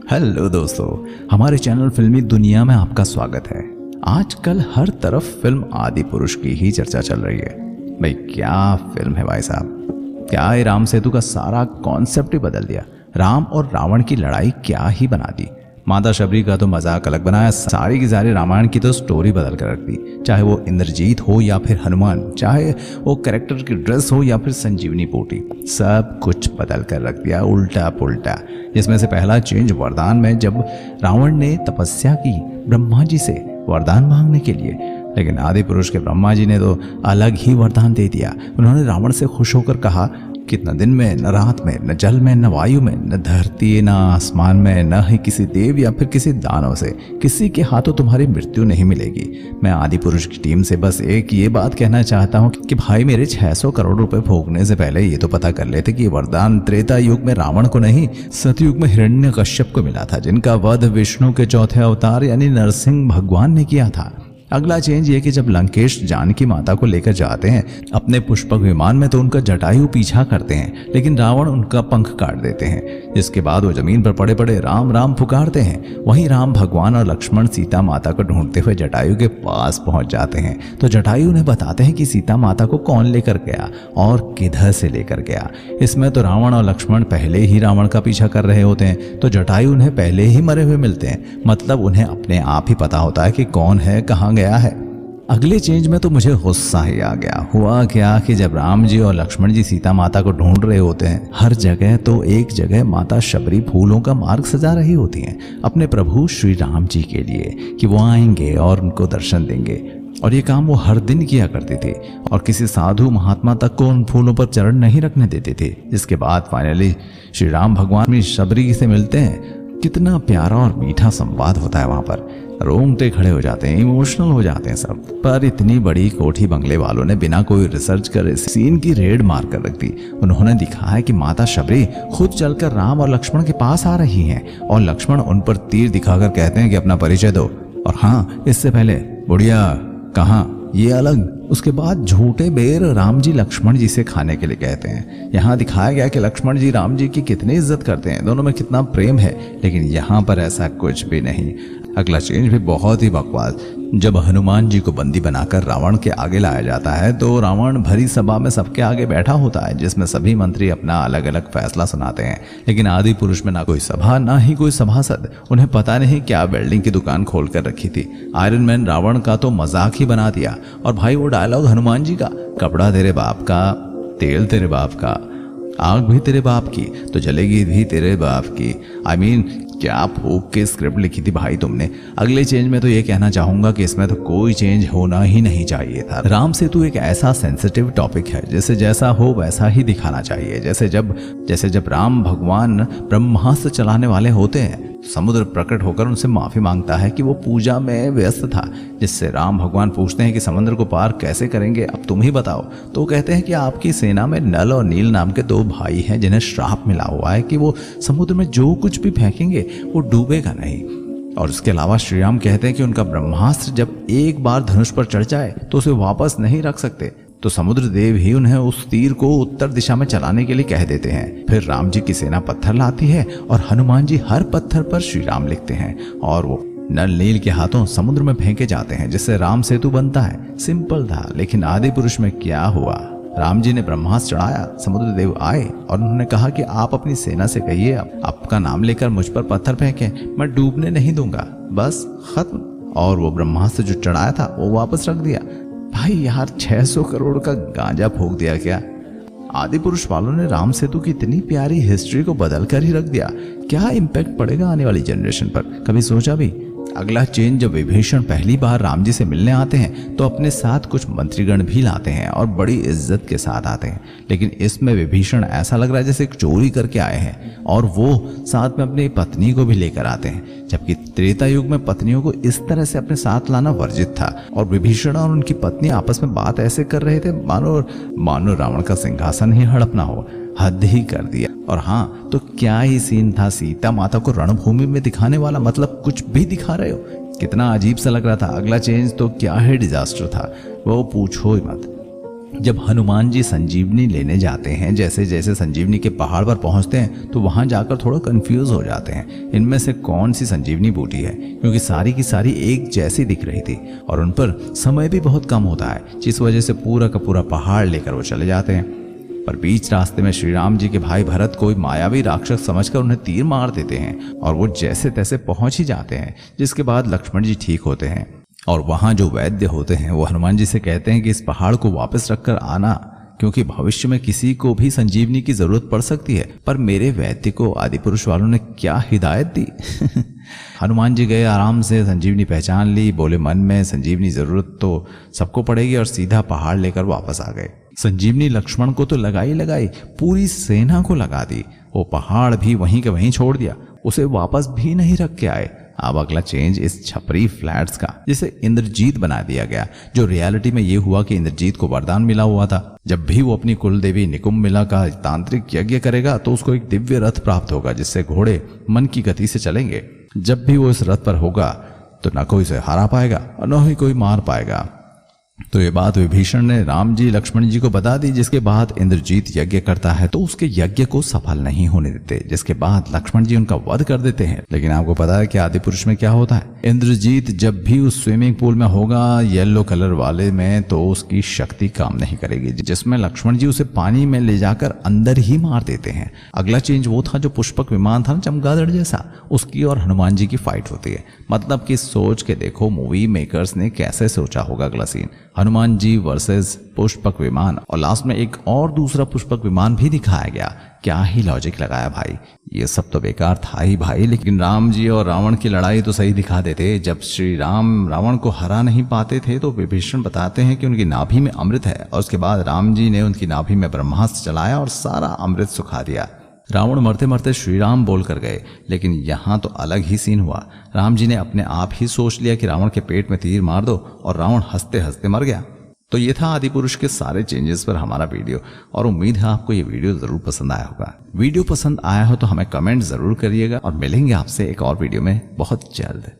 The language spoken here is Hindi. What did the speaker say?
हेलो दोस्तों, हमारे चैनल फिल्मी दुनिया में आपका स्वागत है। आजकल हर तरफ फिल्म आदि पुरुष की ही चर्चा चल रही है। भाई क्या फिल्म है भाई साहब, क्या ये राम सेतु का सारा कॉन्सेप्ट ही बदल दिया। राम और रावण की लड़ाई क्या ही बना दी। माता शबरी का तो मजाक अलग बनाया, सारी की सारी रामायण की तो स्टोरी बदल कर रख दी। चाहे वो इंद्रजीत हो या फिर हनुमान, चाहे वो कैरेक्टर की ड्रेस हो या फिर संजीवनी पोटी, सब कुछ बदल कर रख दिया उल्टा पुल्टा। इसमें से पहला चेंज वरदान में, जब रावण ने तपस्या की ब्रह्मा जी से वरदान मांगने के लिए, लेकिन आदि पुरुष के ब्रह्मा जी ने तो अलग ही वरदान दे दिया। उन्होंने रावण से खुश होकर कहा कि न दिन में, न रात में, न जल में, न वायु में, न धरती, न आसमान में, न ही किसी देव या फिर किसी दानव से किसी के हाथों तुम्हारी मृत्यु नहीं मिलेगी। मैं आदि पुरुष की टीम से बस एक ये बात कहना चाहता हूँ कि भाई मेरे 600 करोड़ रुपए भोगने से पहले ये तो पता कर लेते कि ये वरदान त्रेता युग में रावण को नहीं, सतयुग में हिरण्यकश्यप को मिला था, जिनका वध विष्णु के चौथे अवतार यानी नरसिंह भगवान ने किया था। अगला चेंज ये कि जब लंकेश जानकी माता को लेकर जाते हैं अपने पुष्पक विमान में, तो उनका जटायु पीछा करते हैं, लेकिन रावण उनका पंख काट देते हैं। इसके बाद वो जमीन पर पड़े पड़े राम राम पुकारते हैं। वहीं राम भगवान और लक्ष्मण सीता माता को ढूंढते हुए जटायु के पास पहुंच जाते हैं। तो जटायु उन्हें बताते हैं कि सीता माता को कौन लेकर गया और किधर से लेकर गया। इसमें तो रावण और लक्ष्मण पहले ही रावण का पीछा कर रहे होते हैं, तो जटायु उन्हें पहले ही मरे हुए मिलते हैं। मतलब उन्हें अपने आप ही पता होता है कि कौन है, कहाँ गया है। अगले चेंज में तो मुझे गुस्सा ही आ गया। हुआ क्या कि जब राम जी और लक्ष्मण जी सीता माता को ढूंढ रहे होते हैं, हर जगह तो एक जगह माता शबरी फूलों का मार्ग सजा रही होती हैं अपने प्रभु श्री राम जी के लिए कि वो आएंगे और उनको दर्शन देंगे। और ये काम वो हर दिन किया करते थे और किसी साधु महात्मा तक को उन फूलों पर चरण नहीं रखने देते थे। जिसके बाद फाइनली श्री राम भगवान भी शबरी से मिलते हैं। कितना प्यारा और मीठा संवाद होता है वहां पर, रोंगटे खड़े हो जाते हैं, इमोशनल हो जाते हैं सब। पर इतनी बड़ी कोठी बंगले वालों ने बिना कोई रिसर्च करे सीन की रेड मार कर रख दी। उन्होंने दिखाया कि माता शबरी खुद चलकर राम और लक्ष्मण के पास आ रही हैं और लक्ष्मण उन पर तीर दिखाकर कहते हैं कि अपना परिचय दो। और हाँ, इससे पहले बुढ़िया कहाँ, ये अलग। उसके बाद झूठे बेर राम जी लक्ष्मण जी से खाने के लिए कहते हैं। यहाँ दिखाया गया कि लक्ष्मण जी राम जी की कितनी इज्जत करते हैं, दोनों में कितना प्रेम है, लेकिन यहाँ पर ऐसा कुछ भी नहीं। अगला चेंज भी बहुत ही बकवास। जब हनुमान जी को बंदी बनाकर रावण के आगे लाया जाता है, तो रावण भरी सभा में सबके आगे बैठा होता है, जिसमें सभी मंत्री अपना अलग अलग फैसला सुनाते हैं। लेकिन आदि पुरुष में ना कोई सभा, ना ही कोई सभासद। उन्हें पता नहीं क्या वेल्डिंग की दुकान खोल कर रखी थी। आयरन मैन रावण का तो मजाक ही बना दिया। और भाई वो डायलॉग हनुमान जी का, कपड़ा तेरे बाप का, तेल तेरे बाप का, आग भी तेरे बाप की तो जलेगी भी तेरे बाप की। I mean, क्या फूक के स्क्रिप्ट लिखी थी भाई तुमने। अगले चेंज में तो ये कहना चाहूंगा कि इसमें तो कोई चेंज होना ही नहीं चाहिए था। राम सेतु एक ऐसा सेंसिटिव टॉपिक है जिसे जैसा हो वैसा ही दिखाना चाहिए। जैसे जब राम भगवान ब्रह्मास्त्र चलाने वाले होते हैं, समुद्र प्रकट होकर उनसे माफी मांगता है कि वो पूजा में व्यस्त था, जिससे राम भगवान पूछते हैं कि समुद्र को पार कैसे करेंगे, अब तुम ही बताओ। तो कहते हैं कि आपकी सेना में नल और नील नाम के 2 भाई हैं, जिन्हें श्राप मिला हुआ है कि वो समुद्र में जो कुछ भी फेंकेंगे वो डूबेगा नहीं। और उसके अलावा श्री राम कहते हैं कि उनका ब्रह्मास्त्र जब एक बार धनुष पर चढ़ जाए तो उसे वापस नहीं रख सकते। तो समुद्र देव ही उन्हें उस तीर को उत्तर दिशा में चलाने के लिए कह देते हैं। फिर राम जी की सेना पत्थर लाती है और हनुमान जी हर पत्थर पर श्री राम लिखते हैं और वो नल नील के हाथों समुद्र में फेंके जाते हैं, जिससे राम सेतु बनता है। सिंपल था, लेकिन आदि पुरुष में क्या हुआ। राम जी ने ब्रह्मास्त्र चढ़ाया, समुद्र देव आए और उन्होंने कहा कि आप अपनी सेना से कहिए आपका नाम लेकर मुझ पर पत्थर फेंके, मैं डूबने नहीं दूंगा, बस खत्म। और वो ब्रह्मास्त्र जो चढ़ाया था वो वापस रख दिया। भाई यार 600 करोड़ का गांजा फूक दिया क्या। आदि पुरुष वालों ने राम सेतु की इतनी प्यारी हिस्ट्री को बदल कर ही रख दिया। क्या इम्पैक्ट पड़ेगा आने वाली जनरेशन पर, कभी सोचा भी। अगला चेंज, जब विभीषण पहली बार राम जी से मिलने आते हैं तो अपने साथ कुछ मंत्रीगण भी लाते हैं और बड़ी इज्जत के साथ आते हैं। लेकिन इसमें विभीषण ऐसा लग रहा है जैसे एक चोरी करके आए हैं और वो साथ में अपनी पत्नी को भी लेकर आते हैं, जबकि त्रेता युग में पत्नियों को इस तरह से अपने साथ लाना वर्जित था। और विभीषण और उनकी पत्नी आपस में बात ऐसे कर रहे थे मानो रावण का सिंहासन ही हड़पना हो। हद ही कर दिया। और हाँ, तो क्या ही सीन था सीता माता को रणभूमि में दिखाने वाला, मतलब कुछ भी दिखा रहे हो, कितना अजीब सा लग रहा था। अगला चेंज तो क्या है डिजास्टर था, वो पूछो ही मत। जब हनुमान जी संजीवनी लेने जाते हैं, जैसे जैसे संजीवनी के पहाड़ पर पहुंचते हैं तो वहां जाकर थोड़ा कंफ्यूज हो जाते हैं इनमें से कौन सी संजीवनी बूटी है, क्योंकि सारी की सारी एक जैसी दिख रही थी और उन पर समय भी बहुत कम होता है, जिस वजह से पूरा का पूरा पहाड़ लेकर वो चले जाते हैं। पर बीच रास्ते में श्री राम जी के भाई भरत कोई मायावी राक्षस समझकर उन्हें तीर मार देते हैं और वो जैसे तैसे पहुंच ही जाते हैं, जिसके बाद लक्ष्मण जी ठीक होते हैं और वहां जो वैद्य होते हैं वो हनुमान जी से कहते हैं कि इस पहाड़ को वापस रखकर आना, क्योंकि भविष्य में किसी को भी संजीवनी की जरूरत पड़ सकती है। पर मेरे वैद्य को आदि पुरुष वालों ने क्या हिदायत दी। हनुमान जी गए, आराम से संजीवनी पहचान ली, बोले मन में संजीवनी जरूरत तो सबको पड़ेगी, और सीधा पहाड़ लेकर वापस आ गए। संजीवनी लक्ष्मण को तो लगाई, पूरी सेना को लगा दी। वो पहाड़ भी वहीं के वहीं छोड़ दिया, उसे वापस भी नहीं रख के आए। अब अगला चेंज इस छपरी फ्लैट्स का, जिसे इंद्रजीत बना दिया गया, जो रियलिटी में ये हुआ कि इंद्रजीत को वरदान मिला हुआ था, जब भी वो अपनी कुल देवी निकुंभिला का तांत्रिक यज्ञ करेगा तो उसको एक दिव्य रथ प्राप्त होगा, जिससे घोड़े मन की गति से चलेंगे। जब भी वो इस रथ पर होगा तो न कोई इसे हरा पाएगा और न ही कोई मार पाएगा। तो ये बात विभीषण ने राम जी लक्ष्मण जी को बता दी, जिसके बाद इंद्रजीत यज्ञ करता है तो उसके यज्ञ को सफल नहीं होने देते, जिसके बाद लक्ष्मण जी उनका वध कर देते हैं। लेकिन आपको पता है कि आदि पुरुष में क्या होता है, इंद्रजीत जब भी उस स्विमिंग पूल में होगा येलो कलर वाले में, तो उसकी शक्ति काम नहीं करेगी, जिसमें लक्ष्मण जी उसे पानी में ले जाकर अंदर ही मार देते हैं। अगला चेंज वो था जो पुष्पक विमान था ना, चमगादड़ जैसा, उसकी और हनुमान जी की फाइट होती है। मतलब कि सोच के देखो मूवी मेकर्स ने कैसे सोचा होगा अगला सीन, हनुमान जी वर्सेस पुष्पक विमान, और लास्ट में एक और दूसरा पुष्पक विमान भी दिखाया गया। क्या ही लॉजिक लगाया भाई, ये सब तो बेकार था ही भाई। लेकिन राम जी और रावण की लड़ाई तो सही दिखा देते। जब श्री राम रावण को हरा नहीं पाते थे तो विभीषण बताते हैं कि उनकी नाभि में अमृत है, और उसके बाद राम जी ने उनकी नाभि में ब्रह्मास्त्र चलाया और सारा अमृत सुखा दिया। रावण मरते मरते श्री राम बोल कर गए, लेकिन यहाँ तो अलग ही सीन हुआ। राम जी ने अपने आप ही सोच लिया कि रावण के पेट में तीर मार दो, और रावण हंसते हंसते मर गया। तो ये था आदि पुरुष के सारे चेंजेस पर हमारा वीडियो, और उम्मीद है आपको ये वीडियो जरूर पसंद आया होगा। वीडियो पसंद आया हो तो हमें कमेंट जरूर करिएगा, और मिलेंगे आपसे एक और वीडियो में बहुत जल्द।